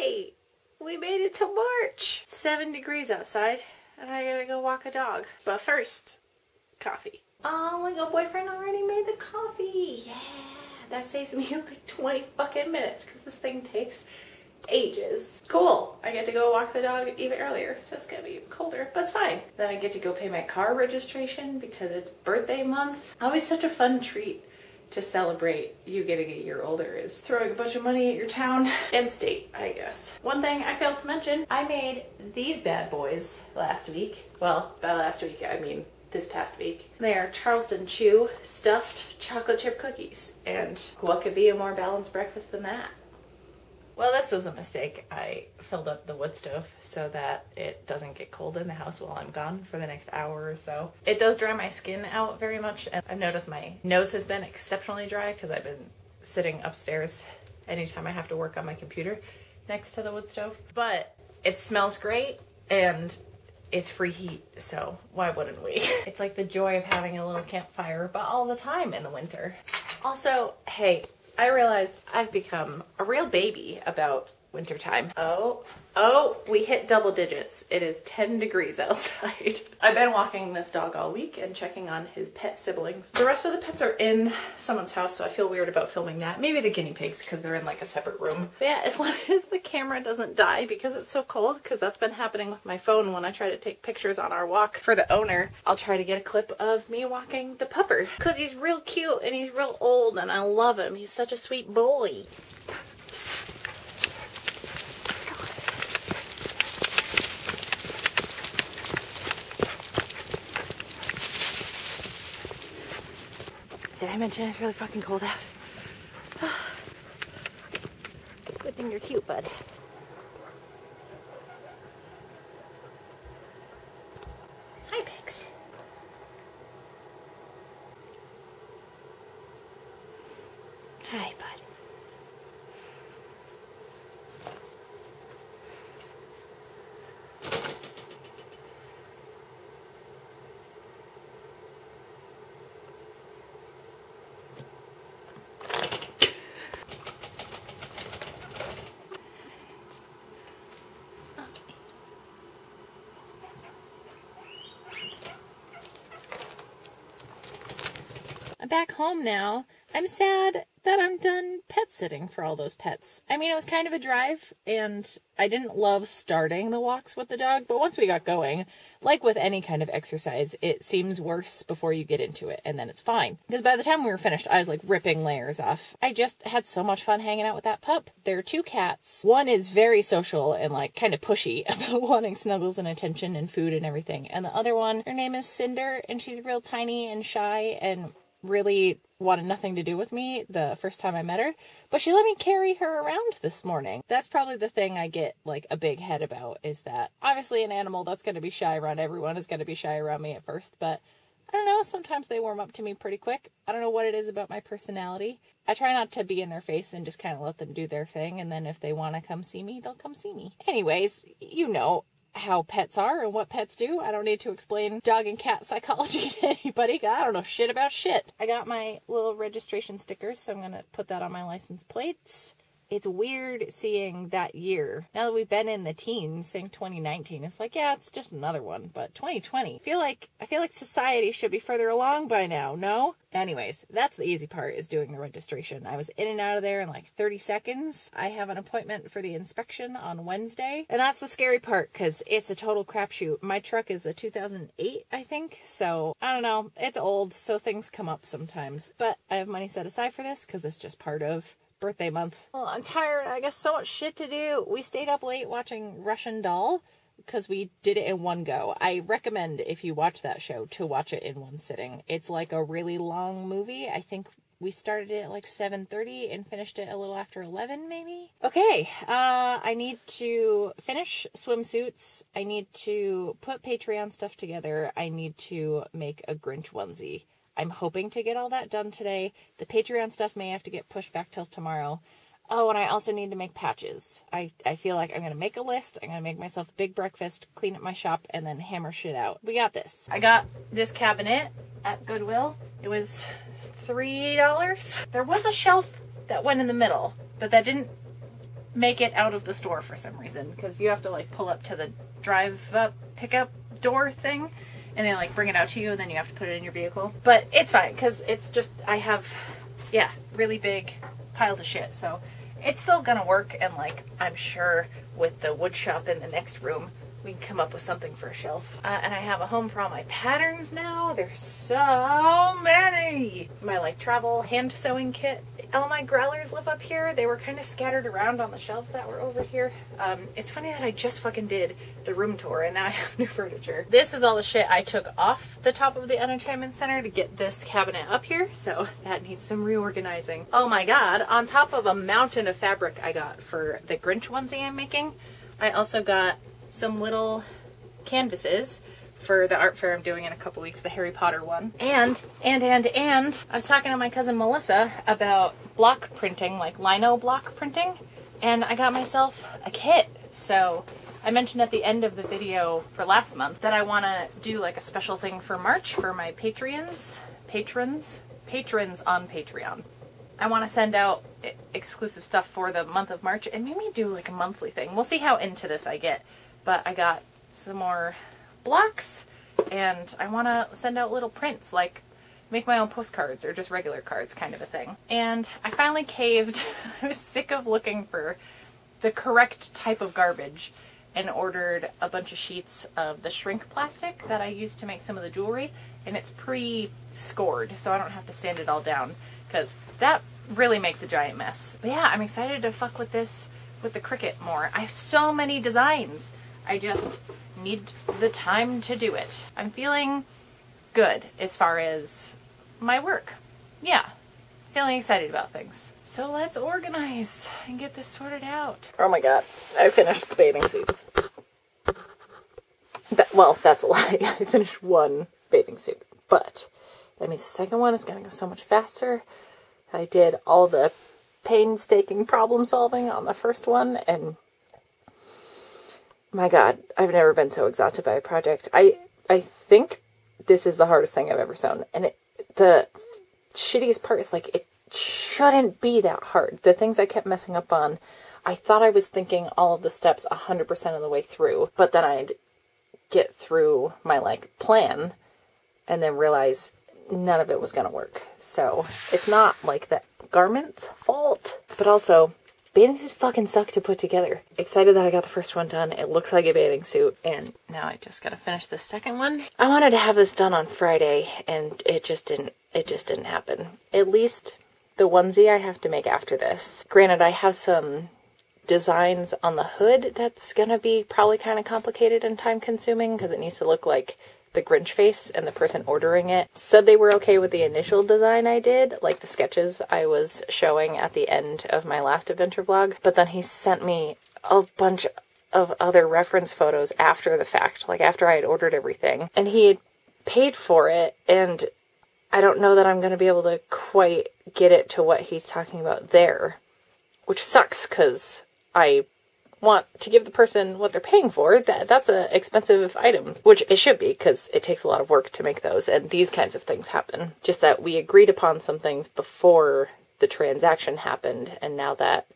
Yay! We made it to March. 7 degrees outside, and I gotta go walk a dog. But first, coffee. Oh, my good boyfriend already made the coffee. Yeah, that saves me like 20 fucking minutes because this thing takes ages. Cool. I get to go walk the dog even earlier, so it's gonna be colder, but it's fine. Then I get to go pay my car registration because it's birthday month. Always such a fun treat to celebrate you getting a year older is throwing a bunch of money at your town and state, I guess. One thing I failed to mention, I made these bad boys last week. Well, by last week, I mean this past week. They are Charleston Chew stuffed chocolate chip cookies. And what could be a more balanced breakfast than that? Well, this was a mistake. I filled up the wood stove so that it doesn't get cold in the house while I'm gone for the next hour or so. It does dry my skin out very much, and I've noticed my nose has been exceptionally dry because I've been sitting upstairs anytime I have to work on my computer next to the wood stove. But it smells great, and it's free heat, so why wouldn't we? It's like the joy of having a little campfire, but all the time in the winter. Also, hey, I realized I've become a real baby about wintertime. Oh, we hit double digits. It is 10 degrees outside. I've been walking this dog all week and checking on his pet siblings. The rest of the pets are in someone's house, so I feel weird about filming that. Maybe the guinea pigs because they're in like a separate room. But yeah, as long as the camera doesn't die because it's so cold, because that's been happening with my phone when I try to take pictures on our walk for the owner. I'll try to get a clip of me walking the pupper because he's real cute and he's real old and I love him. He's such a sweet boy. Did I mention it's really fucking cold out? Good thing you're cute, bud. Hi, pigs. Hi, bud. I'm back home now. I'm sad that I'm done pet sitting for all those pets. I mean, it was kind of a drive, and I didn't love starting the walks with the dog, but once we got going, like with any kind of exercise, it seems worse before you get into it, and then it's fine. Because by the time we were finished, I was like ripping layers off. I just had so much fun hanging out with that pup. There are 2 cats. One is very social and like kind of pushy about wanting snuggles and attention and food and everything. And the other one, her name is Cinder, and she's real tiny and shy and really wanted nothing to do with me the first time I met her, but she let me carry her around this morning. That's probably the thing I get like a big head about, is that obviously an animal that's going to be shy around everyone is going to be shy around me at first, but I don't know, sometimes they warm up to me pretty quick. I don't know what it is about my personality. I try not to be in their face and just kind of let them do their thing, and then if they want to come see me, they'll come see me. Anyways, you know how pets are and what pets do. I don't need to explain dog and cat psychology to anybody. I don't know shit about shit. I got my little registration stickers, so I'm gonna put that on my license plates. It's weird seeing that year. Now that we've been in the teens, saying 2019, it's like, yeah, it's just another one. But 2020, I feel like society should be further along by now, no? Anyways, that's the easy part, is doing the registration. I was in and out of there in like 30 seconds. I have an appointment for the inspection on Wednesday. And that's the scary part, because it's a total crapshoot. My truck is a 2008, I think. So, I don't know. It's old, so things come up sometimes. But I have money set aside for this, because it's just part of birthday month. Well, I'm tired. I got so much shit to do. We stayed up late watching Russian Doll because we did it in one go. I recommend, if you watch that show, to watch it in one sitting. It's like a really long movie. I think we started it at like 7:30 and finished it a little after 11 maybe. Okay, I need to finish swimsuits. I need to put Patreon stuff together. I need to make a Grinch onesie. I'm hoping to get all that done today. The Patreon stuff may have to get pushed back till tomorrow. Oh, and I also need to make patches. I feel like I'm going to make a list. I'm going to make myself a big breakfast, clean up my shop, and then hammer shit out. We got this. I got this cabinet at Goodwill. It was $3. There was a shelf that went in the middle, but that didn't make it out of the store for some reason, because you have to like pull up to the drive up pickup door thing and they like bring it out to you and then you have to put it in your vehicle. But it's fine because it's just, I have, yeah, really big piles of shit, so it's still gonna work. And like, I'm sure with the wood shop in the next room we can come up with something for a shelf. And I have a home for all my patterns now. There's so many. My like travel hand sewing kit. All my growlers live up here. They were kind of scattered around on the shelves that were over here. It's funny that I just fucking did the room tour and now I have new furniture. This is all the shit I took off the top of the entertainment center to get this cabinet up here. So that needs some reorganizing. Oh my God. On top of a mountain of fabric I got for the Grinch onesie I'm making, I also got some little canvases for the art fair I'm doing in a couple weeks, the Harry Potter one. And I was talking to my cousin Melissa about block printing, like lino block printing, and I got myself a kit. So I mentioned at the end of the video for last month that I want to do like a special thing for March for my patrons on Patreon. I want to send out exclusive stuff for the month of March and maybe do like a monthly thing. We'll see how into this I get. But I got some more blocks and I want to send out little prints, like make my own postcards or just regular cards kind of a thing. And I finally caved. I was sick of looking for the correct type of garbage and ordered a bunch of sheets of the shrink plastic that I used to make some of the jewelry. And it's pre-scored, so I don't have to sand it all down because that really makes a giant mess. But yeah, I'm excited to fuck with this, with the Cricut more. I have so many designs. I just need the time to do it. I'm feeling good as far as my work. Yeah, feeling excited about things. So let's organize and get this sorted out. Oh my God, I finished the bathing suits. Well, that's a lie. I finished one bathing suit, but that means the second one is gonna go so much faster. I did all the painstaking problem solving on the first one, and my God, I've never been so exhausted by a project. I think this is the hardest thing I've ever sewn. And the shittiest part is like, it shouldn't be that hard. The things I kept messing up on, I thought I was thinking all of the steps 100% of the way through, but then I'd get through my like plan and then realize none of it was going to work. So it's not like the garment's fault, but also bathing suits fucking suck to put together. Excited that I got the first one done. It looks like a bathing suit. And now I just gotta finish the second one. I wanted to have this done on Friday and it just didn't happen. At least the onesie I have to make after this. Granted, I have some designs on the hood that's gonna be probably kind of complicated and time consuming because it needs to look like the Grinch face, and the person ordering it said they were okay with the initial design I did, like the sketches I was showing at the end of my last adventure vlog, but then he sent me a bunch of other reference photos after the fact, like after I had ordered everything, and he had paid for it, and I don't know that I'm going to be able to quite get it to what he's talking about there, which sucks because I want to give the person what they're paying for. That's an expensive item, which it should be because it takes a lot of work to make those, and these kinds of things happen. Just that we agreed upon some things before the transaction happened, and now that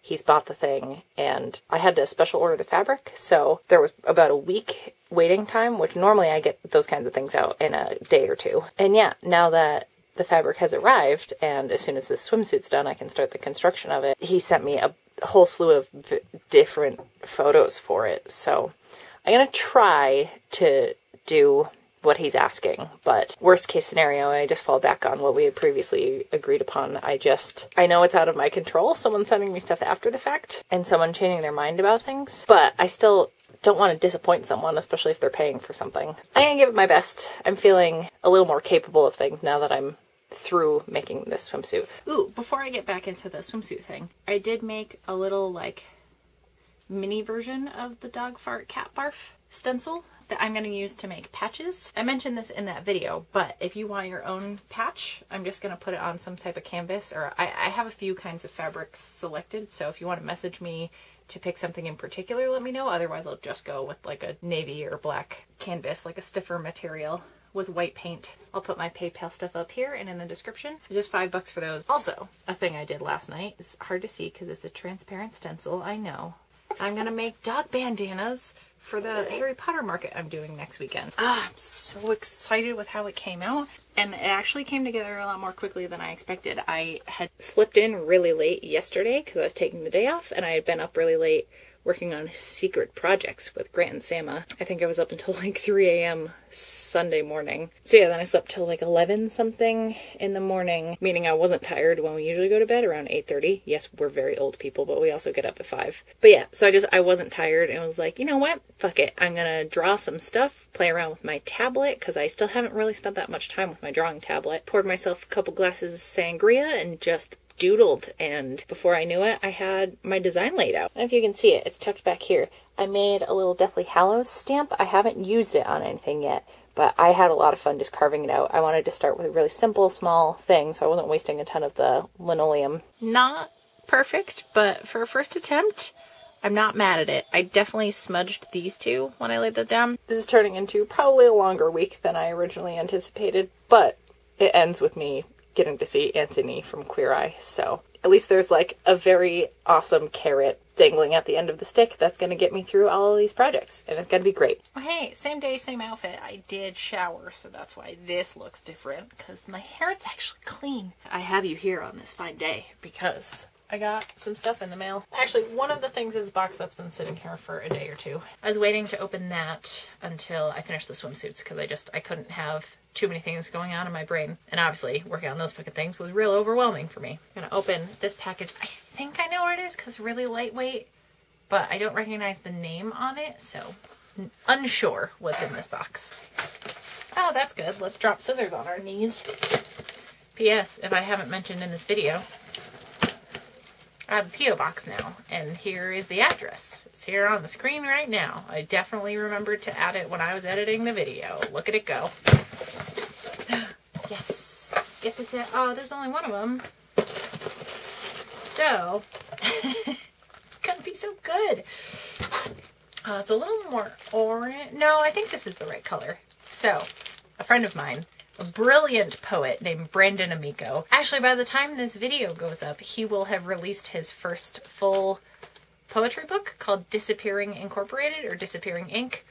he's bought the thing, and I had to special order the fabric, so there was about a week waiting time, which normally I get those kinds of things out in a day or two. And yeah, now that the fabric has arrived, and as soon as this swimsuit's done, I can start the construction of it. He sent me a whole slew of different photos for it, so I'm gonna try to do what he's asking, but worst case scenario, I just fall back on what we had previously agreed upon. I know it's out of my control, someone sending me stuff after the fact, and someone changing their mind about things, but I still don't want to disappoint someone, especially if they're paying for something. I'm gonna give it my best. I'm feeling a little more capable of things now that I'm through making this swimsuit. Ooh, before I get back into the swimsuit thing, I did make a little like mini version of the dog fart cat barf stencil that I'm going to use to make patches. I mentioned this in that video, but if you want your own patch, I'm just going to put it on some type of canvas, or I have a few kinds of fabrics selected, so if you want to message me to pick something in particular, let me know. Otherwise I'll just go with like a navy or black canvas, like a stiffer material, with white paint. I'll put my PayPal stuff up here and in the description. It's just $5 for those. Also, a thing I did last night, it's hard to see because it's a transparent stencil, I know. I'm gonna make dog bandanas for the Harry Potter market I'm doing next weekend. I'm so excited with how it came out. And it actually came together a lot more quickly than I expected. I had slipped in really late yesterday because I was taking the day off, and I had been up really late working on secret projects with Grant and Sama. I think I was up until like 3 a.m. Sunday morning. So yeah, then I slept till like 11 something in the morning, meaning I wasn't tired when we usually go to bed around 8:30. Yes, we're very old people, but we also get up at 5. But yeah, so I wasn't tired and was like, you know what? Fuck it. I'm gonna draw some stuff, play around with my tablet, because I still haven't really spent that much time with my drawing tablet. Poured myself a couple glasses of sangria and just doodled, and before I knew it, I had my design laid out. I don't know if you can see it, it's tucked back here. I made a little Deathly Hallows stamp. I haven't used it on anything yet, but I had a lot of fun just carving it out. I wanted to start with a really simple, small thing, so I wasn't wasting a ton of the linoleum. Not perfect, but for a first attempt, I'm not mad at it. I definitely smudged these two when I laid them down. This is turning into probably a longer week than I originally anticipated, but it ends with me getting to see Anthony from Queer Eye, so at least there's like a very awesome carrot dangling at the end of the stick that's going to get me through all of these projects, and it's going to be great. Oh, hey, same day, same outfit. I did shower, so that's why this looks different, because my hair is actually clean. I have you here on this fine day because I got some stuff in the mail. Actually, one of the things is a box that's been sitting here for a day or two. I was waiting to open that until I finished the swimsuits because I couldn't have too many things going on in my brain. And obviously, working on those fucking things was real overwhelming for me. I'm gonna open this package. I think I know what it is because it's really lightweight, but I don't recognize the name on it, so unsure what's in this box. Oh, that's good. Let's drop scissors on our knees. P.S. If I haven't mentioned in this video, I have a P.O. box now, and here is the address. It's here on the screen right now. I definitely remembered to add it when I was editing the video. Look at it go. Yes. Yes, I said, oh, there's only one of them. So, it's gonna be so good. It's a little more orange. No, I think this is the right color. So, a friend of mine, a brilliant poet named Brandon Amico. Actually, by the time this video goes up, he will have released his first full poetry book called Disappearing Incorporated, or Disappearing Ink.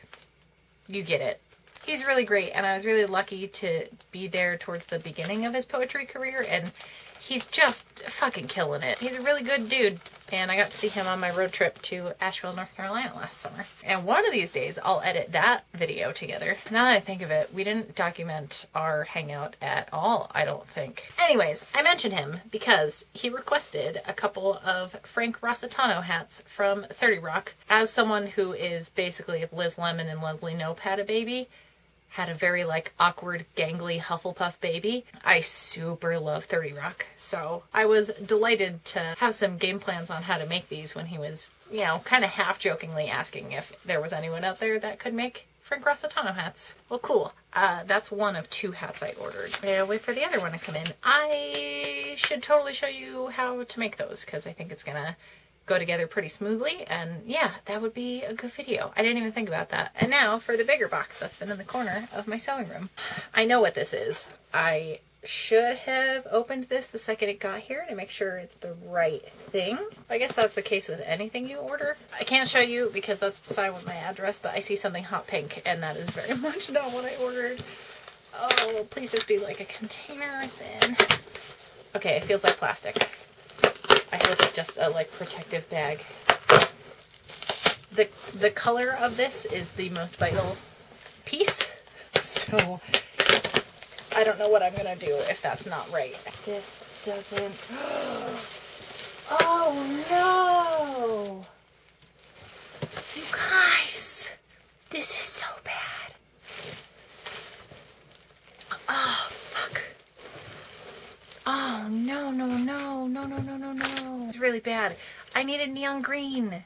You get it. He's really great, and I was really lucky to be there towards the beginning of his poetry career, and he's just fucking killing it. He's a really good dude, and I got to see him on my road trip to Asheville, North Carolina last summer. And one of these days, I'll edit that video together. Now that I think of it, we didn't document our hangout at all, I don't think. Anyways, I mentioned him because he requested a couple of Frank Rossitano hats from 30 Rock. As someone who is basically if Liz Lemon and Leslie Knope had a baby, had a very like awkward gangly Hufflepuff baby, I super love 30 Rock. So I was delighted to have some game plans on how to make these when he was, you know, kind of half jokingly asking if there was anyone out there that could make Frank Rossitano hats. Well, cool. That's one of 2 hats I ordered. I'll wait for the other one to come in. I should totally show you how to make those because I think it's gonna go together pretty smoothly, and yeah, that would be a good video. I didn't even think about that. And now for the bigger box that's been in the corner of my sewing room. I know what this is. I should have opened this the second it got here to make sure it's the right thing. I guess that's the case with anything you order. I can't show you because that's the side with my address, but I see something hot pink, and that is very much not what I ordered. Oh, please just be like a container it's in. Okay, it feels like plastic. I hope it's just a like protective bag. The color of this is the most vital piece, so I don't know what I'm gonna do if that's not right. This doesn't. Oh no! You guys, this is so bad. Oh fuck. Oh, no, no, no, no, no, no, no, no. It's really bad. I need a neon green.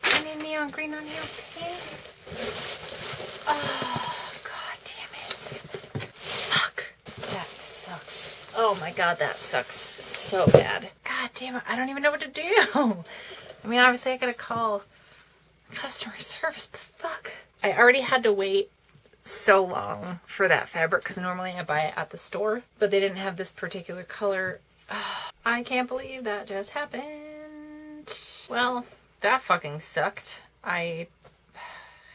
I need neon green on neon pink. Oh, god damn it. Fuck. That sucks. Oh my god, that sucks so bad. God damn it. I don't even know what to do. I mean, obviously I gotta call customer service, but fuck. I already had to wait so long for that fabric because normally I buy it at the store, but they didn't have this particular color. I can't believe that just happened. Well, that fucking sucked. I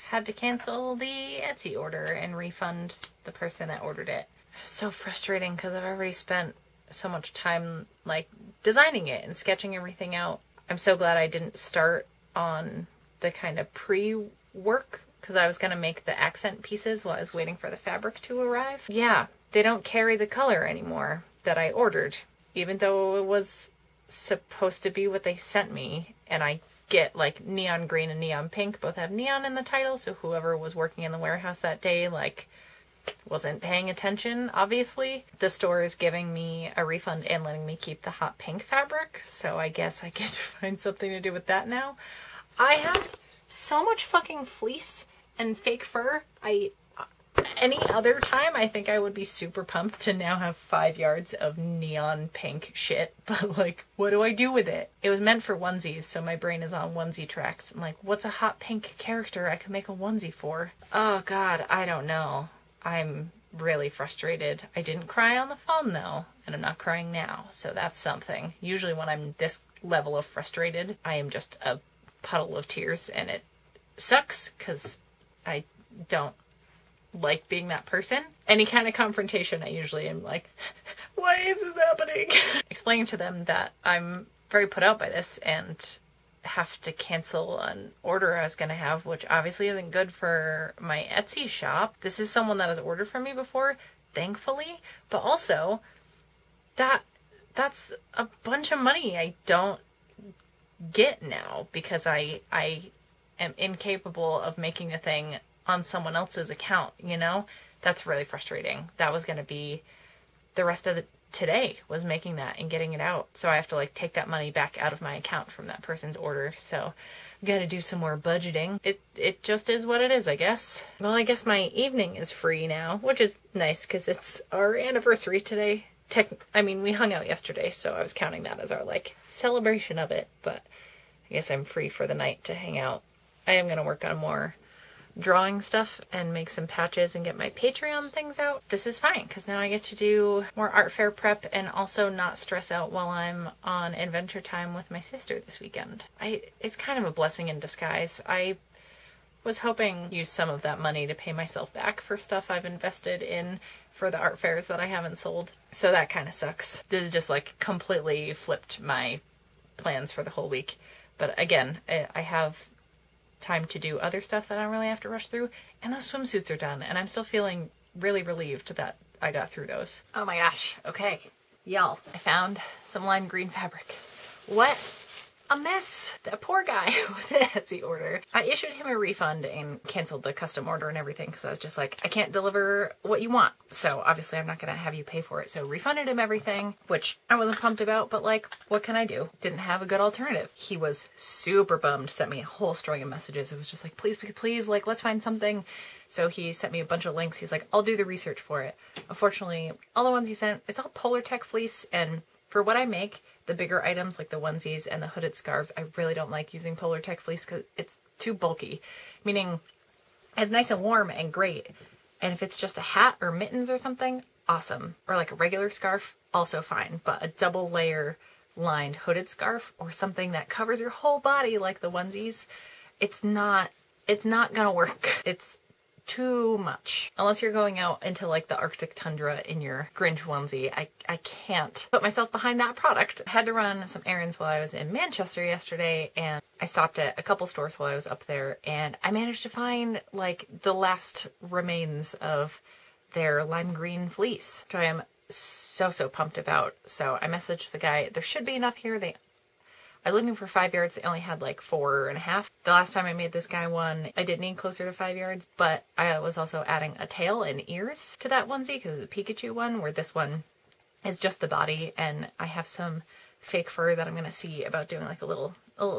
had to cancel the Etsy order and refund the person that ordered it. It's so frustrating because I've already spent so much time like designing it and sketching everything out. I'm so glad I didn't start on the kind of pre-work because I was going to make the accent pieces while I was waiting for the fabric to arrive. Yeah, they don't carry the color anymore that I ordered, even though it was supposed to be what they sent me. And I get like neon green and neon pink both have neon in the title, so whoever was working in the warehouse that day like wasn't paying attention, obviously. The store is giving me a refund and letting me keep the hot pink fabric, so I guess I get to find something to do with that now. I have so much fucking fleece and fake fur. Any other time I think I would be super pumped to now have 5 yards of neon pink shit, but like, what do I do with it? It was meant for onesies, so my brain is on onesie tracks. I'm like, what's a hot pink character I could make a onesie for? Oh god, I don't know. I'm really frustrated. I didn't cry on the phone though, and I'm not crying now, so that's something. Usually when I'm this level of frustrated, I am just a puddle of tears, and it sucks because I don't like being that person. Any kind of confrontation, I usually am like, why is this happening? Explaining to them that I'm very put out by this and have to cancel an order I was going to have, which obviously isn't good for my Etsy shop. This is someone that has ordered from me before, thankfully, but also that's a bunch of money I don't get now because I am incapable of making a thing on someone else's account, you know? That's really frustrating. That was going to be the rest of today, was making that and getting it out. So I have to like take that money back out of my account from that person's order. So I got to do some more budgeting. It just is what it is, I guess. Well, I guess my evening is free now, which is nice because it's our anniversary today. I mean, we hung out yesterday, so I was counting that as our like celebration of it, but I guess I'm free for the night to hang out. I am going to work on more drawing stuff and make some patches and get my Patreon things out. This is fine because now I get to do more art fair prep and also not stress out while I'm on adventure time with my sister this weekend. It's kind of a blessing in disguise. I was hoping to use some of that money to pay myself back for stuff I've invested in for the art fairs that I haven't sold. So that kind of sucks. This is just like completely flipped my plans for the whole week. But again, I have time to do other stuff that I don't really have to rush through, and those swimsuits are done, and I'm still feeling really relieved that I got through those. Oh my gosh, okay, y'all, I found some lime green fabric. What a mess! That poor guy with the Etsy order. I issued him a refund and canceled the custom order and everything because I was just like, I can't deliver what you want, so obviously I'm not gonna have you pay for it. So refunded him everything, which I wasn't pumped about, but like, what can I do? Didn't have a good alternative. He was super bummed, sent me a whole string of messages. It was just like, please, like, let's find something. So he sent me a bunch of links. He's like, I'll do the research for it. Unfortunately, all the ones he sent, it's all Polar Tech fleece, and for what I make, the bigger items like the onesies and the hooded scarves, I really don't like using Polar Tech fleece because it's too bulky. Meaning, it's nice and warm and great. And if it's just a hat or mittens or something, awesome. Or like a regular scarf, also fine. But a double layer lined hooded scarf or something that covers your whole body like the onesies, it's not gonna work. It's too much. Unless you're going out into like the Arctic tundra in your Grinch onesie, I can't put myself behind that product. I had to run some errands while I was in Manchester yesterday, and I stopped at a couple stores while I was up there, and I managed to find like the last remains of their lime green fleece, which I am so pumped about. So I messaged the guy. There should be enough here. I was looking for 5 yards. They only had like 4.5. The last time I made this guy one, I did need closer to 5 yards, but I was also adding a tail and ears to that onesie because it's a Pikachu one, where this one is just the body, and I have some fake fur that I'm going to see about doing like a little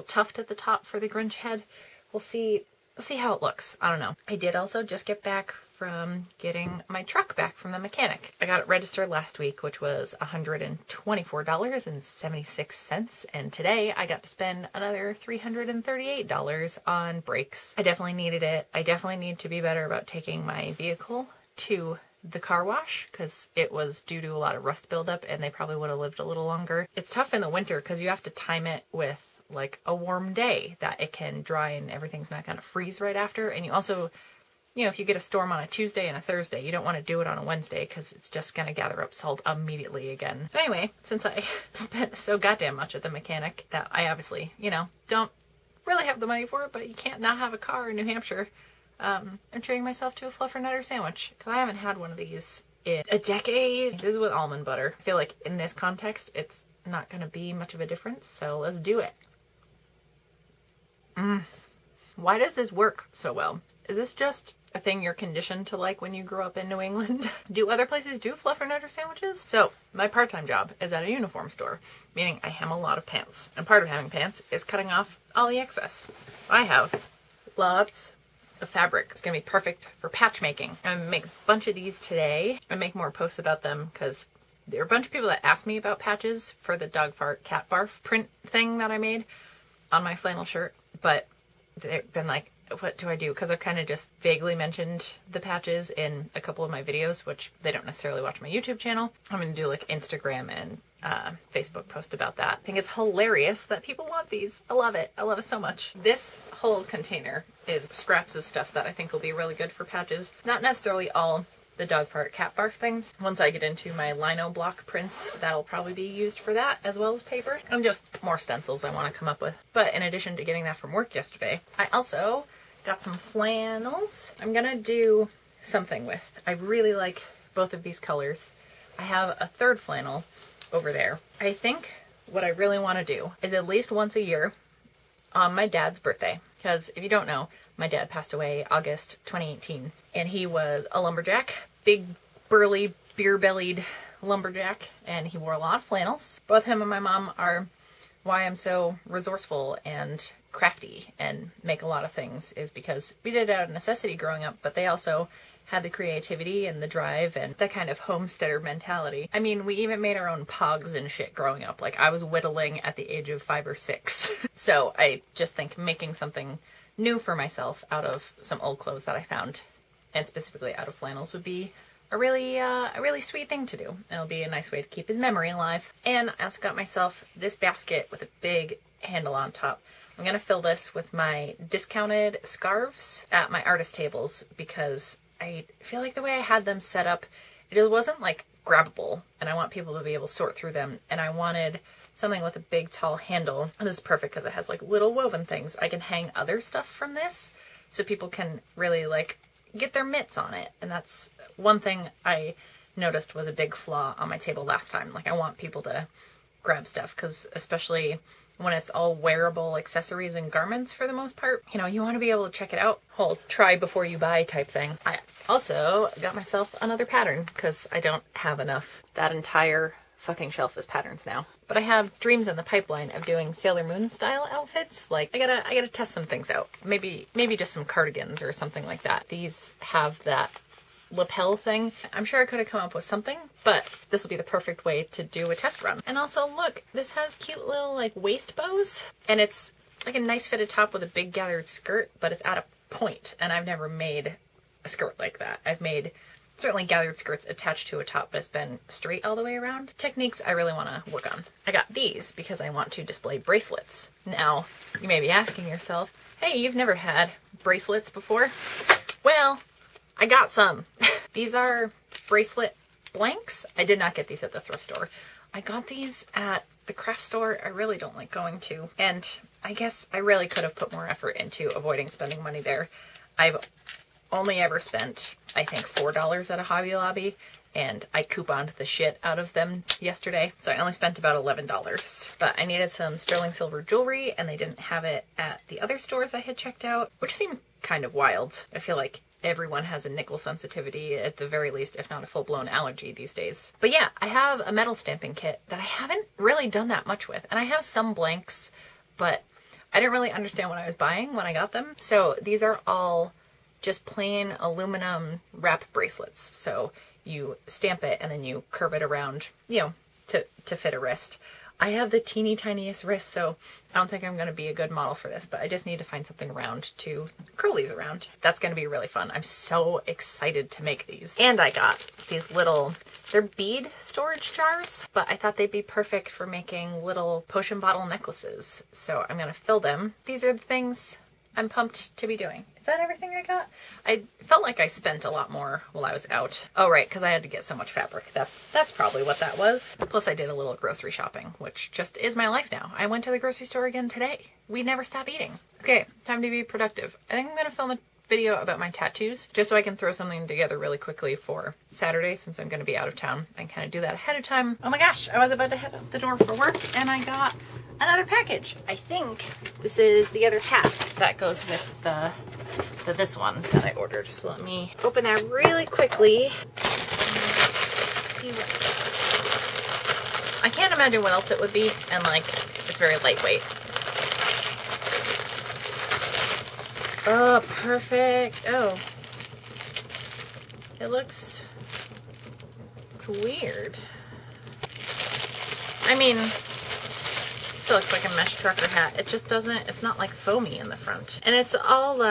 tuft at the top for the Grinch head. We'll see how it looks. I don't know. I did also just get back from getting my truck back from the mechanic. I got it registered last week, which was $124.76, and today I got to spend another $338 on brakes. I definitely needed it. I definitely need to be better about taking my vehicle to the car wash because it was due to a lot of rust buildup and they probably would have lived a little longer. It's tough in the winter because you have to time it with like a warm day that it can dry and everything's not going to freeze right after. And you also, you know, if you get a storm on a Tuesday and a Thursday, you don't want to do it on a Wednesday because it's just going to gather up salt immediately again. But anyway, since I spent so goddamn much at the mechanic that I obviously, you know, don't really have the money for it, but you can't not have a car in New Hampshire. I'm treating myself to a fluffernutter sandwich because I haven't had one of these in a decade. This is with almond butter. I feel like in this context, it's not going to be much of a difference, so let's do it. Why does this work so well? Is this just a thing you're conditioned to like when you grew up in New England? Do other places do fluffernutter sandwiches? So my part-time job is at a uniform store, meaning I hem a lot of pants. And part of hemming pants is cutting off all the excess. I have lots of fabric. It's gonna be perfect for patch making. I'm gonna make a bunch of these today. I make more posts about them because there are a bunch of people that asked me about patches for the dog fart cat barf print thing that I made on my flannel shirt, but they've been like, what do I do? Because I've kind of just vaguely mentioned the patches in a couple of my videos, which they don't necessarily watch my YouTube channel. I'm going to do like Instagram and Facebook post about that. I think it's hilarious that people want these. I love it. I love it so much. This whole container is scraps of stuff that I think will be really good for patches. Not necessarily all the dog fart cat barf things. Once I get into my lino block prints, that'll probably be used for that as well as paper. And just more stencils I want to come up with. But in addition to getting that from work yesterday, I also got some flannels I'm gonna do something with. I really like both of these colors. I have a third flannel over there. I think what I really want to do is at least once a year on my dad's birthday. Because if you don't know, my dad passed away August 2018 and he was a lumberjack, big burly beer-bellied lumberjack, and he wore a lot of flannels. Both him and my mom are why I'm so resourceful and crafty and make a lot of things, is because we did it out of necessity growing up, but they also had the creativity and the drive and that kind of homesteader mentality. I mean, we even made our own pogs and shit growing up. Like, I was whittling at the age of 5 or 6. So I just think making something new for myself out of some old clothes that I found, and specifically out of flannels, would be a really sweet thing to do. It'll be a nice way to keep his memory alive. And I also got myself this basket with a big handle on top. I'm gonna fill this with my discounted scarves at my artist tables because I feel like the way I had them set up, it wasn't like grabbable, and I want people to be able to sort through them, and I wanted something with a big tall handle. And this is perfect because it has like little woven things. I can hang other stuff from this so people can really like get their mitts on it. And that's one thing I noticed was a big flaw on my table last time. Like, I want people to grab stuff because especially when it's all wearable accessories and garments for the most part, you know, you want to be able to check it out. Whole try before you buy type thing. I also got myself another pattern because I don't have enough. That entire fucking shelf is patterns now. But I have dreams in the pipeline of doing Sailor Moon style outfits. Like, I gotta test some things out. Maybe just some cardigans or something like that. These have that lapel thing. I'm sure I could have come up with something, but this will be the perfect way to do a test run. And also, look, this has cute little like waist bows, and it's like a nice fitted top with a big gathered skirt, but it's at a point, and I've never made a skirt like that. I've made certainly gathered skirts attached to a top, but it's been straight all the way around. Techniques I really want to work on. I got these because I want to display bracelets. Now, you may be asking yourself, hey, you've never had bracelets before? Well, I got some. These are bracelet blanks. I did not get these at the thrift store. I got these at the craft store I really don't like going to. And I guess I really could have put more effort into avoiding spending money there. I've only ever spent, I think, $4 at a Hobby Lobby, and I couponed the shit out of them yesterday. So I only spent about $11. But I needed some sterling silver jewelry, and they didn't have it at the other stores I had checked out, which seemed kind of wild. I feel like everyone has a nickel sensitivity at the very least, if not a full-blown allergy these days. But yeah, I have a metal stamping kit that I haven't really done that much with. And I have some blanks, but I didn't really understand what I was buying when I got them. So these are all just plain aluminum wrap bracelets. So you stamp it and then you curve it around, you know, to fit a wrist. I have the teeny tiniest wrist, so I don't think I'm going to be a good model for this, but I just need to find something round to curl these around. That's going to be really fun. I'm so excited to make these. And I got these little, they're bead storage jars, but I thought they'd be perfect for making little potion bottle necklaces. So I'm going to fill them. These are the things I'm pumped to be doing. Is that everything I got? I felt like I spent a lot more while I was out. Oh, right, because I had to get so much fabric. That's probably what that was. Plus I did a little grocery shopping, which just is my life now. I went to the grocery store again today. We never stop eating. Okay, time to be productive. I think I'm going to film a video about my tattoos, just so I can throw something together really quickly for Saturday, since I'm going to be out of town, and kind of do that ahead of time. Oh my gosh, I was about to head out the door for work, and I got another package. I think this is the other hat that goes with this one that I ordered. So let me open that really quickly. See what... I can't imagine what else it would be, and like, it's very lightweight. Oh, perfect. Oh. It looks weird. I mean, still looks like a mesh trucker hat. It just doesn't, it's not like foamy in the front. And it's all,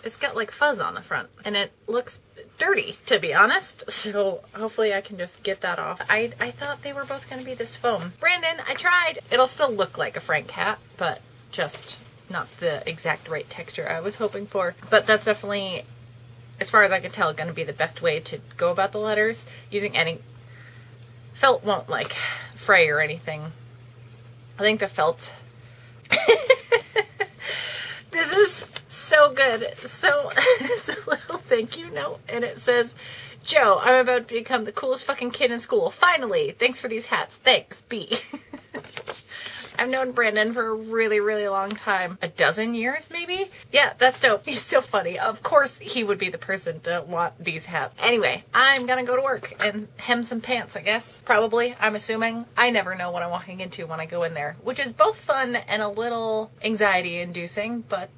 it's got like fuzz on the front. And it looks dirty, to be honest. So hopefully I can just get that off. I thought they were both going to be this foam. Brandon, I tried. It'll still look like a Frank hat, but just not the exact right texture I was hoping for. But that's definitely, as far as I can tell, going to be the best way to go about the letters. Using any felt won't like fray or anything. I think the felt this is so good. So it's a little thank you note, and it says, Joe, I'm about to become the coolest fucking kid in school. Finally, thanks for these hats. Thanks, B. I've known Brandon for a really, really long time. A dozen years, maybe? Yeah, that's dope. He's so funny. Of course he would be the person to want these hats. Anyway, I'm gonna go to work and hem some pants, I guess. Probably, I'm assuming. I never know what I'm walking into when I go in there, which is both fun and a little anxiety-inducing, but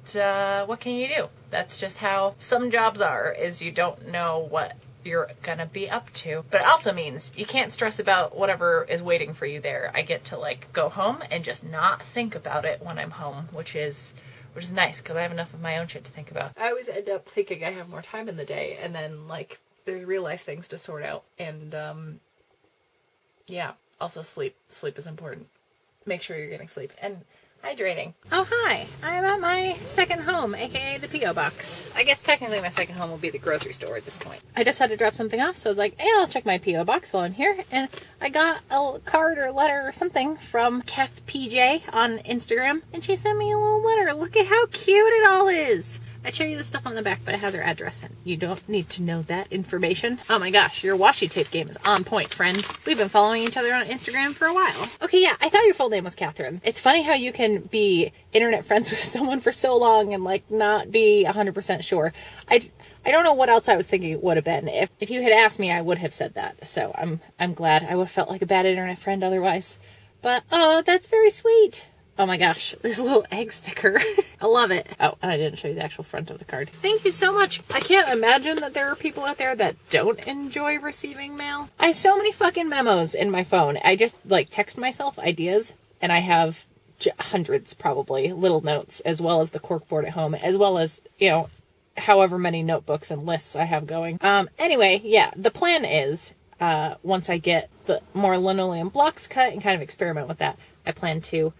what can you do? That's just how some jobs are, is you don't know what you're gonna be up to. But it also means you can't stress about whatever is waiting for you there. I get to like go home and just not think about it when I'm home, which is nice because I have enough of my own shit to think about. I always end up thinking I have more time in the day, and then like there's real life things to sort out. And yeah, also sleep is important. Make sure you're getting sleep and hydrating. Oh, hi. I'm at my second home, aka the P.O. box. I guess technically my second home will be the grocery store at this point. I just had to drop something off, so I was like, hey, I'll check my P.O. box while I'm here. And I got a card or letter or something from Kath PJ on Instagram, and she sent me a little letter. Look at how cute it all is. I show you the stuff on the back, but it has her address in. You don't need to know that information. Oh my gosh, your washi tape game is on point, friend. We've been following each other on Instagram for a while. Okay, yeah, I thought your full name was Catherine. It's funny how you can be internet friends with someone for so long and like not be 100% sure. I don't know what else I was thinking it would have been. If you had asked me, I would have said that. So I'm glad. I would have felt like a bad internet friend otherwise. But oh, that's very sweet. Oh my gosh, this little egg sticker. I love it. Oh, and I didn't show you the actual front of the card. Thank you so much. I can't imagine that there are people out there that don't enjoy receiving mail. I have so many fucking memos in my phone. I just like text myself ideas, and I have hundreds probably, little notes, as well as the corkboard at home, as well as, you know, however many notebooks and lists I have going. Anyway, yeah, the plan is, once I get the more linoleum blocks cut and kind of experiment with that, I plan to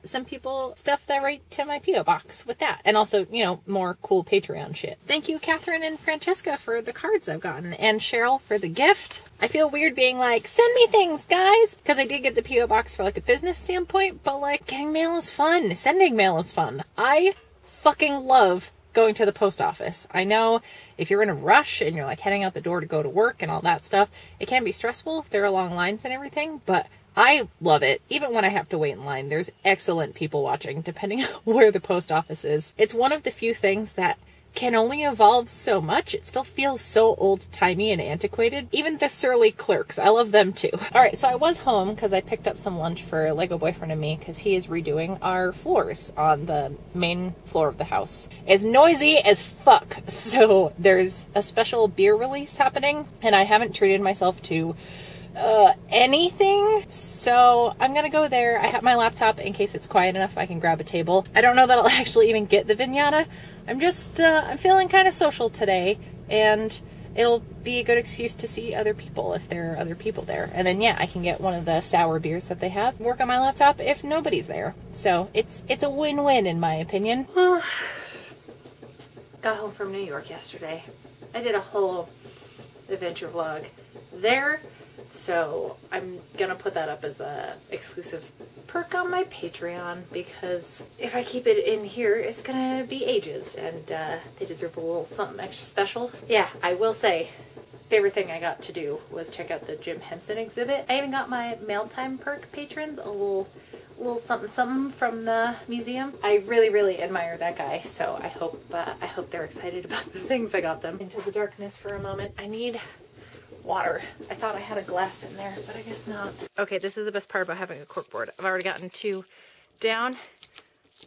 send people stuff that write to my P.O. box with that. And also, you know, more cool Patreon shit. Thank you, Catherine and Francesca, for the cards I've gotten. And Cheryl for the gift. I feel weird being like, send me things, guys! Because I did get the P.O. box for like a business standpoint, but like, getting mail is fun. Sending mail is fun. I fucking love going to the post office. I know if you're in a rush and you're like heading out the door to go to work and all that stuff, it can be stressful if there are long lines and everything, but I love it. Even when I have to wait in line, there's excellent people watching, depending on where the post office is. It's one of the few things that can only evolve so much. It still feels so old-timey and antiquated. Even the surly clerks, I love them too. All right, so I was home because I picked up some lunch for Lego boyfriend and me because he is redoing our floors on the main floor of the house. It's noisy as fuck, so there's a special beer release happening, and I haven't treated myself to anything, so I'm gonna go there. I have my laptop in case it's quiet enough I can grab a table. I don't know that I'll actually even get the vignata. I'm just I'm feeling kind of social today, and it'll be a good excuse to see other people if there are other people there, and then yeah, I can get one of the sour beers that they have, work on my laptop if nobody's there. So it's a win-win in my opinion. Got home from New York yesterday. I did a whole adventure vlog there. So I'm gonna put that up as a exclusive perk on my Patreon, because if I keep it in here, it's gonna be ages, and they deserve a little something extra special. Yeah, I will say, favorite thing I got to do was check out the Jim Henson exhibit. I even got my mail time perk patrons a little something something from the museum. I really admire that guy, so I hope they're excited about the things I got them. Into the darkness for a moment. I need water. I thought I had a glass in there, but I guess not. Okay, this is the best part about having a corkboard. I've already gotten 2 down.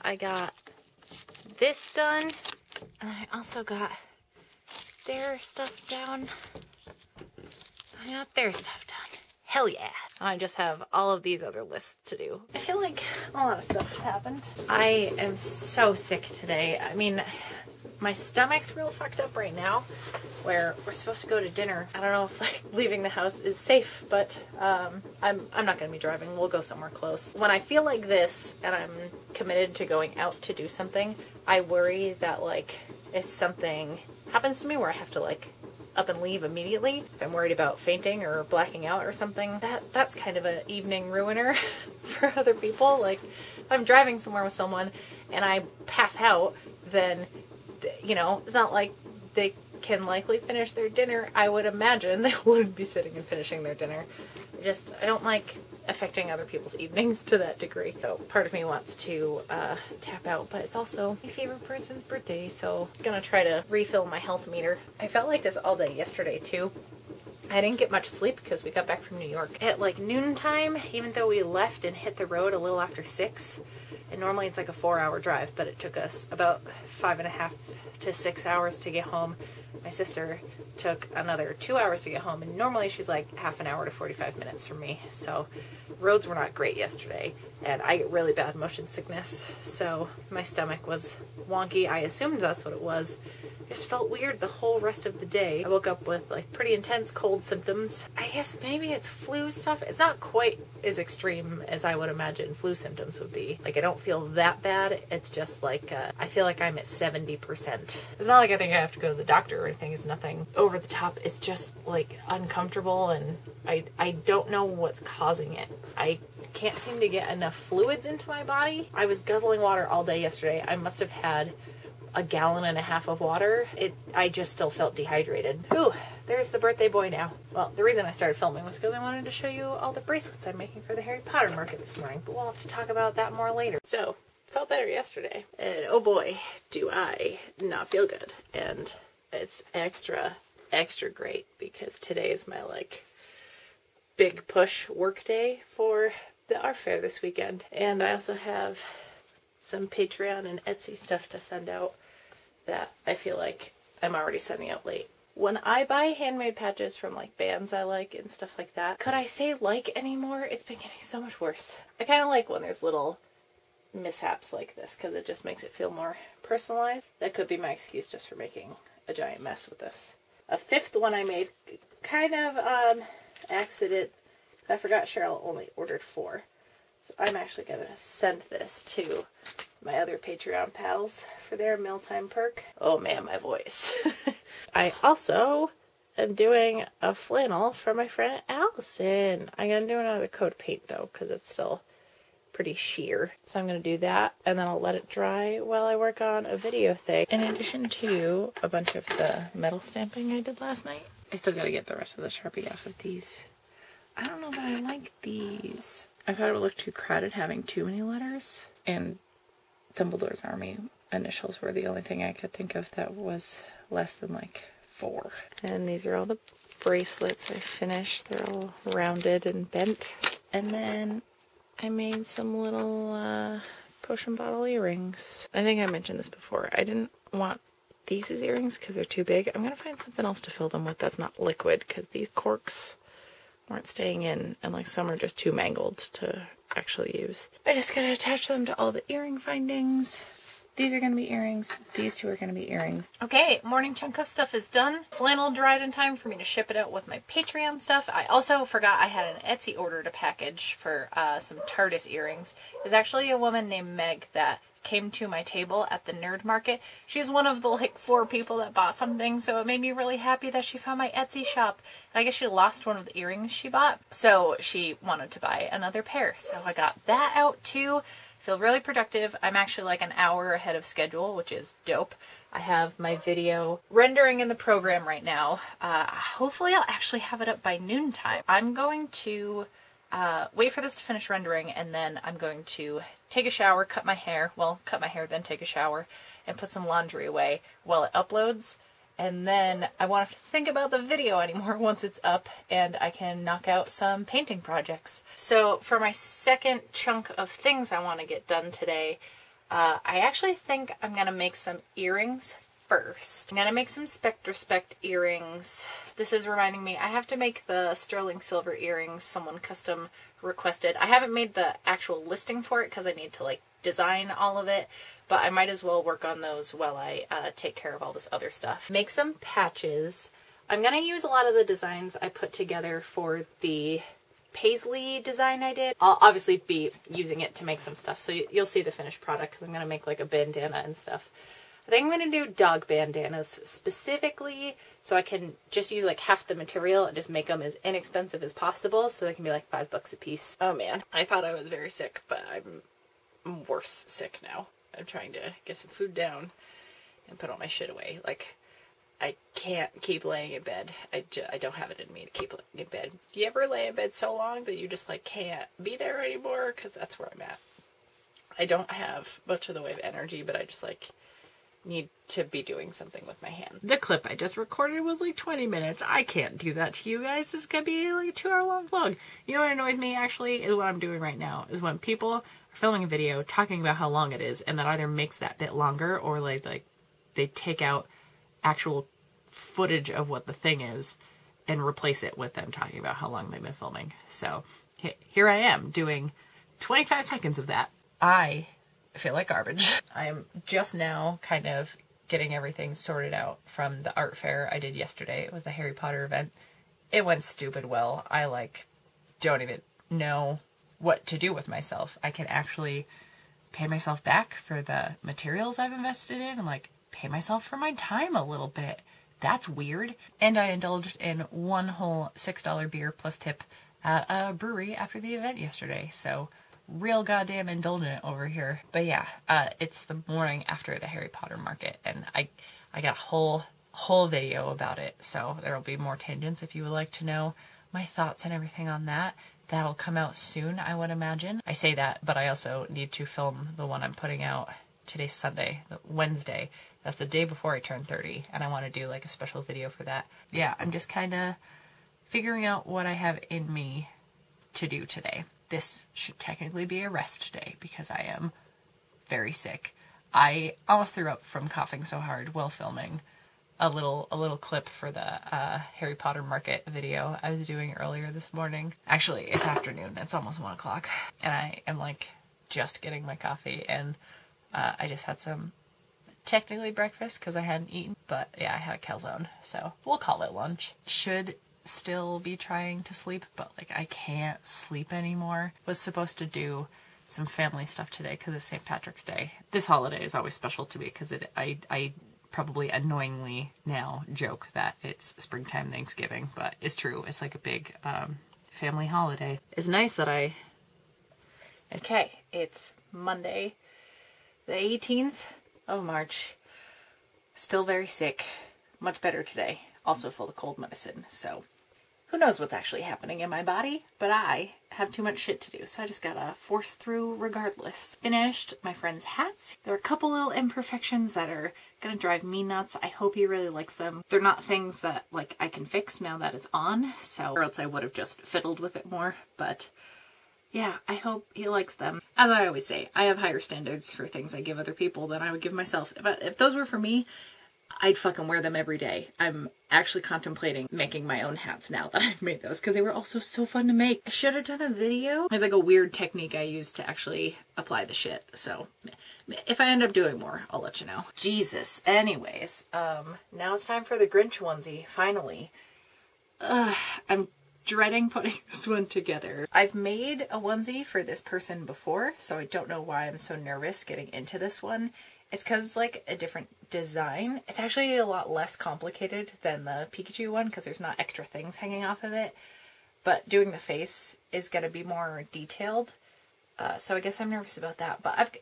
I got this done, and I also got their stuff down. I got their stuff done. Hell yeah. I just have all of these other lists to do. I feel like a lot of stuff has happened. I am so sick today. I mean, my stomach's real fucked up right now, where we're supposed to go to dinner. I don't know if like leaving the house is safe, but I'm not gonna be driving. We'll go somewhere close. When I feel like this and I'm committed to going out to do something, I worry that like if something happens to me where I have to like up and leave immediately, if I'm worried about fainting or blacking out or something, that's kind of an evening ruiner for other people. Like if I'm driving somewhere with someone and I pass out, then you know, it's not like they can likely finish their dinner. I would imagine they wouldn't be sitting and finishing their dinner. I don't like affecting other people's evenings to that degree. So part of me wants to tap out, but it's also my favorite person's birthday, so I'm gonna try to refill my health meter. I felt like this all day yesterday too. I didn't get much sleep because we got back from New York at like noontime, even though we left and hit the road a little after 6. And normally it's like a 4-hour drive, but it took us about 5.5 to 6 hours to get home. My sister took another 2 hours to get home, and normally she's like half an hour to 45 minutes from me. So roads were not great yesterday, and I get really bad motion sickness, so my stomach was wonky. I assumed that's what it was. I just felt weird the whole rest of the day. I woke up with like pretty intense cold symptoms. I guess maybe it's flu stuff. It's not quite as extreme as I would imagine flu symptoms would be. Like I don't feel that bad. It's just like I feel like I'm at 70%. It's not like I think I have to go to the doctor or anything. It's nothing over the top. It's just like uncomfortable, and I don't know what's causing it. I can't seem to get enough fluids into my body. I was guzzling water all day yesterday. I must have had a 1.5 gallons of water. I just still felt dehydrated. Ooh, there's the birthday boy now. Well, the reason I started filming was because I wanted to show you all the bracelets I'm making for the Harry Potter market this morning, but we'll have to talk about that more later. So, felt better yesterday, and oh boy, do I not feel good. And it's extra great because today is my like big push work day for the art fair this weekend. And I also have some Patreon and Etsy stuff to send out that I feel like I'm already sending out late. When I buy handmade patches from like bands I like and stuff like that, could I say like anymore? It's been getting so much worse. I kind of like when there's little mishaps like this because it just makes it feel more personalized. That could be my excuse just for making a giant mess with this. A 5th one I made kind of accident. I forgot Cheryl only ordered 4. So I'm actually going to send this to my other Patreon pals for their mealtime perk. Oh man, my voice. I also am doing a flannel for my friend Allison. I'm going to do another coat of paint though, because it's still pretty sheer. So I'm going to do that, and then I'll let it dry while I work on a video thing. In addition to a bunch of the metal stamping I did last night, I still got to get the rest of the Sharpie off of these. I don't know that I like these. I thought it would look too crowded having too many letters, and Dumbledore's Army initials were the only thing I could think of that was less than like 4. And these are all the bracelets I finished. They're all rounded and bent. And then I made some little potion bottle earrings. I think I mentioned this before. I didn't want these as earrings because they're too big. I'm going to find something else to fill them with that's not liquid because these corks weren't staying in and like some are just too mangled to actually use. I just got to attach them to all the earring findings. These are going to be earrings. These 2 are going to be earrings. Okay, morning chunk of stuff is done. Flannel dried in time for me to ship it out with my Patreon stuff. I also forgot I had an Etsy order to package for some TARDIS earrings. There's actually a woman named Meg that came to my table at the nerd market. She's one of the like 4 people that bought something, so it made me really happy that she found my Etsy shop. And I guess she lost one of the earrings she bought, so she wanted to buy another pair. So I got that out too. Feel really productive. I'm actually like an hour ahead of schedule, which is dope. I have my video rendering in the program right now. Hopefully I'll actually have it up by noontime. I'm going to wait for this to finish rendering, and then I'm going to take a shower, cut my hair, then take a shower, and put some laundry away while it uploads. And then I won't have to think about the video anymore once it's up, and I can knock out some painting projects. So for my second chunk of things I want to get done today, I actually think I'm going to make some earrings first. I'm going to make some Spectrospect earrings. This is reminding me, I have to make the sterling silver earrings someone custom requested. I haven't made the actual listing for it because I need to like design all of it, but I might as well work on those while I take care of all this other stuff. Make some patches. I'm going to use a lot of the designs I put together for the paisley design I did. I'll obviously be using it to make some stuff, so you'll see the finished product. I'm going to make like a bandana and stuff. I think I'm going to do dog bandanas specifically so I can just use like half the material and just make them as inexpensive as possible so they can be like $5 a piece. Oh man, I thought I was very sick, but I'm worse sick now. I'm trying to get some food down and put all my shit away. Like, I can't keep laying in bed. I don't have it in me to keep laying in bed. Do you ever lay in bed so long that you just like can't be there anymore? Because that's where I'm at. I don't have much of the way of energy, but I just like need to be doing something with my hands. The clip I just recorded was like 20 minutes. I can't do that to you guys. This could be like a 2-hour-long vlog. You know what annoys me actually is what I'm doing right now is when people are filming a video talking about how long it is and that either makes that bit longer or like they take out actual footage of what the thing is and replace it with them talking about how long they've been filming. So here I am doing 25 seconds of that. I feel like garbage. I'm just now kind of getting everything sorted out from the art fair I did yesterday. It was the Harry Potter event. It went stupid well. I like don't even know what to do with myself. I can actually pay myself back for the materials I've invested in and like pay myself for my time a little bit. That's weird. And I indulged in one whole $6 beer plus tip at a brewery after the event yesterday. So real goddamn indulgent over here. But yeah, it's the morning after the Harry Potter market and I got a whole video about it. So there will be more tangents if you would like to know my thoughts and everything on that. That'll come out soon, I would imagine. I say that, but I also need to film the one I'm putting out. Today's Sunday, Wednesday. That's the day before I turn 30, and I want to do like a special video for that. Yeah, I'm just kind of figuring out what I have in me to do today. This should technically be a rest day because I am very sick. I almost threw up from coughing so hard while filming a little clip for the Harry Potter market video I was doing earlier this morning. Actually, it's afternoon. It's almost 1 o'clock, and I am like just getting my coffee, and I just had some technically breakfast because I hadn't eaten, but yeah, I had a calzone, so we'll call it lunch. Should still be trying to sleep, but like I can't sleep anymore. Was supposed to do some family stuff today because it's St. Patrick's Day. This holiday is always special to me because I probably annoyingly now joke that it's springtime Thanksgiving, but it's true. It's like a big family holiday. It's nice that okay, it's Monday the 18th of March. Still very sick. Much better today. Also full of cold medicine, so who knows what's actually happening in my body, but I have too much shit to do, so I just gotta force through regardless. Finished my friend's hats. There are a couple little imperfections that are gonna drive me nuts. I hope he really likes them. They're not things that like I can fix now that it's on, so or else I would have just fiddled with it more, but yeah, I hope he likes them. As I always say, I have higher standards for things I give other people than I would give myself. If those were for me, I'd fucking wear them every day. I'm actually contemplating making my own hats now that I've made those because they were also so fun to make. I should have done a video. There's like a weird technique I use to actually apply the shit. So if I end up doing more, I'll let you know. Jesus. Anyways, now it's time for the Grinch onesie, finally. I'm dreading putting this one together. I've made a onesie for this person before, so I don't know why I'm so nervous getting into this one. It's because it's like a different design. It's actually a lot less complicated than the Pikachu one because there's not extra things hanging off of it. But doing the face is going to be more detailed. So I guess I'm nervous about that. But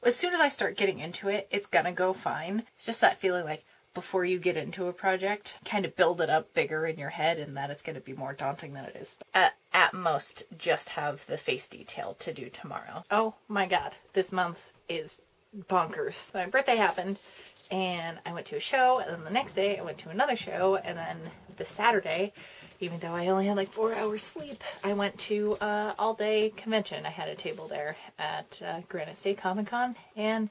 as soon as I start getting into it, it's going to go fine. It's just that feeling like before you get into a project, kind of build it up bigger in your head and that it's going to be more daunting than it is. At most, just have the face detail to do tomorrow. Oh my god, this month is bonkers. My birthday happened and I went to a show, and then the next day I went to another show, and then the Saturday, even though I only had like 4 hours sleep, I went to all-day convention. I had a table there at Granite State Comic Con, and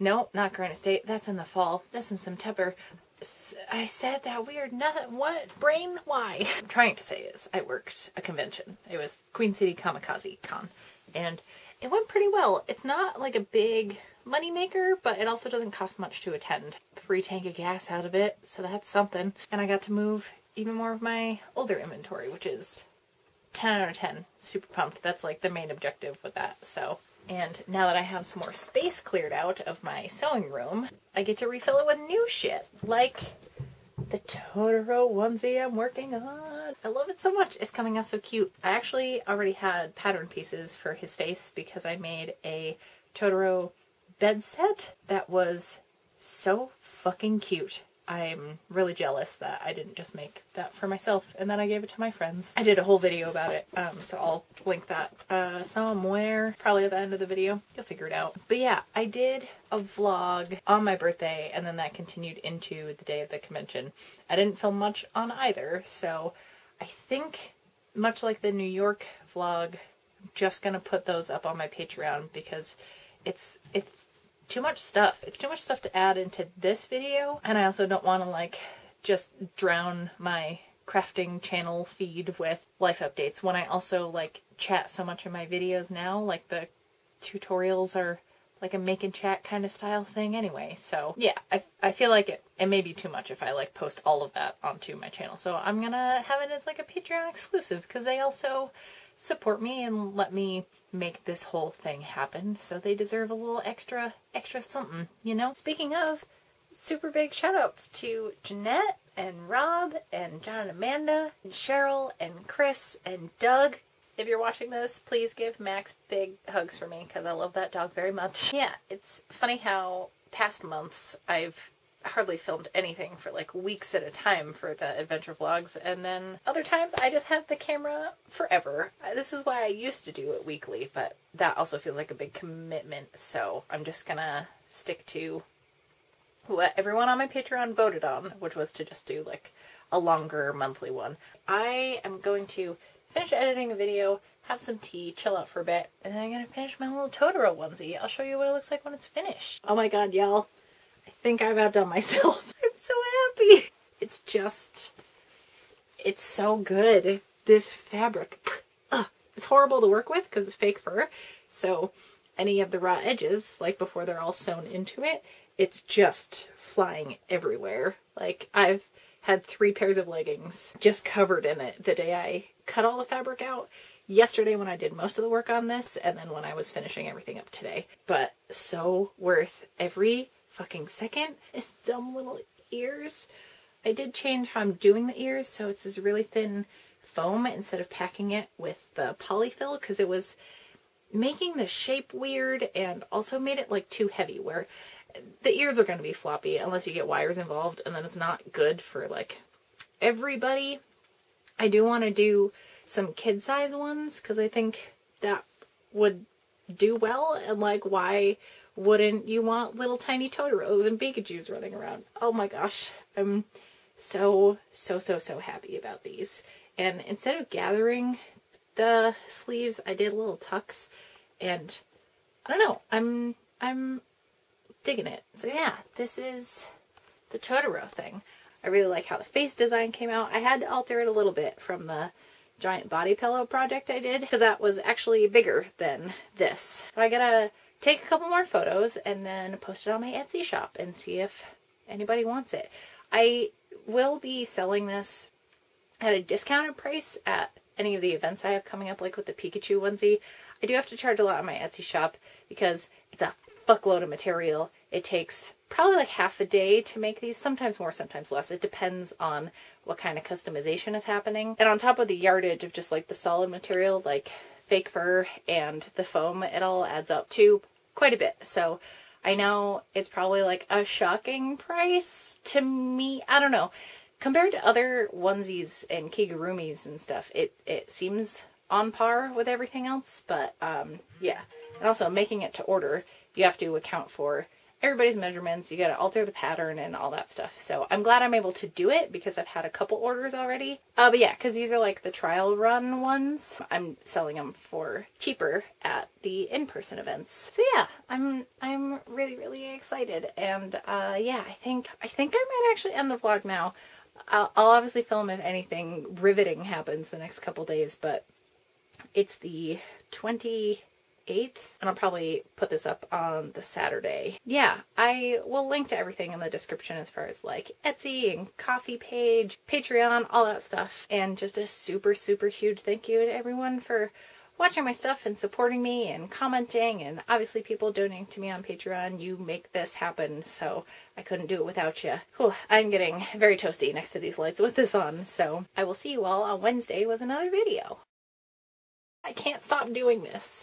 no, not Granite State, that's in the fall, that's in September. I said that weird nothing, what? Brain? Why? What I'm trying to say is I worked a convention. It was Queen City Kamikaze Con, and it went pretty well. It's not like a big moneymaker, but it also doesn't cost much to attend. Free tank of gas out of it, so that's something. And I got to move even more of my older inventory, which is 10 out of 10. Super pumped. That's like the main objective with that. So, and now that I have some more space cleared out of my sewing room, I get to refill it with new shit, like the Totoro onesie I'm working on. I love it so much. It's coming out so cute. I actually already had pattern pieces for his face because I made a Totoro bed set that was so fucking cute. I'm really jealous that I didn't just make that for myself and then I gave it to my friends. I did a whole video about it, so I'll link that somewhere, probably at the end of the video. You'll figure it out. But yeah, I did a vlog on my birthday and then that continued into the day of the convention. I didn't film much on either, so I think much like the New York vlog, I'm just gonna put those up on my Patreon because it's too much stuff. It's too much stuff to add into this video, and I also don't want to like just drown my crafting channel feed with life updates when I also like chat so much in my videos now. Like the tutorials are like a make and chat kind of style thing anyway. So yeah, I feel like it may be too much if I like post all of that onto my channel. So I'm gonna have it as like a Patreon exclusive because they also support me and let me make this whole thing happen, so they deserve a little extra something, you know? Speaking of, super big shout outs to Jeanette and Rob and John and Amanda and Cheryl and Chris and Doug. If you're watching this, please give Max big hugs for me because I love that dog very much. Yeah, it's funny how past months I've hardly filmed anything for like weeks at a time for the adventure vlogs, and then other times I just have the camera forever. This is why I used to do it weekly, but that also feels like a big commitment, so I'm just gonna stick to what everyone on my Patreon voted on, which was to just do like a longer monthly one. I am going to finish editing a video, have some tea, chill out for a bit, and then I'm gonna finish my little Totoro onesie. I'll show you what it looks like when it's finished. Oh my god, y'all. I think I've outdone myself. I'm so happy. It's so good. This fabric. It's horrible to work with because it's fake fur. So any of the raw edges, like before they're all sewn into it, it's just flying everywhere. Like I've had 3 pairs of leggings just covered in it the day I cut all the fabric out. Yesterday when I did most of the work on this, and then when I was finishing everything up today. But so worth every fucking second. His dumb little ears. I did change how I'm doing the ears, so it's this really thin foam instead of packing it with the polyfill, because it was making the shape weird and also made it like too heavy, where the ears are going to be floppy unless you get wires involved, and then it's not good for like everybody. I do want to do some kid size ones because I think that would do well, and like, why wouldn't you want little tiny Totoros and Pikachus running around? Oh my gosh, I'm so happy about these. And instead of gathering the sleeves, I did little tucks, and I don't know, I'm digging it. So yeah, this is the Totoro thing. I really like how the face design came out. I had to alter it a little bit from the giant body pillow project I did, because that was actually bigger than this. So I gotta take a couple more photos and then post it on my Etsy shop and see if anybody wants it. I will be selling this at a discounted price at any of the events I have coming up, like with the Pikachu onesie. I do have to charge a lot on my Etsy shop because it's a fuckload of material. It takes probably like half a day to make these, sometimes more, sometimes less. It depends on what kind of customization is happening. And on top of the yardage of just like the solid material, like fake fur and the foam, it all adds up to quite a bit. So I know it's probably like a shocking price to me. I don't know. Compared to other onesies and kigurumis and stuff, it seems on par with everything else. But yeah. And also making it to order, you have to account for everybody's measurements. You got to alter the pattern and all that stuff. So I'm glad I'm able to do it because I've had a couple orders already. But yeah, because these are like the trial run ones. I'm selling them for cheaper at the in-person events. So yeah, I'm really excited. And yeah, I think I might actually end the vlog now. I'll obviously film if anything riveting happens the next couple days, but it's the 28th, and I'll probably put this up on the Saturday. Yeah, I will link to everything in the description as far as like Etsy and Coffee page, Patreon, all that stuff. And just a super huge thank you to everyone for watching my stuff and supporting me and commenting, and obviously people donating to me on Patreon. You make this happen, so I couldn't do it without you. Whew, I'm getting very toasty next to these lights with this on, so I will see you all on Wednesday with another video. I can't stop doing this.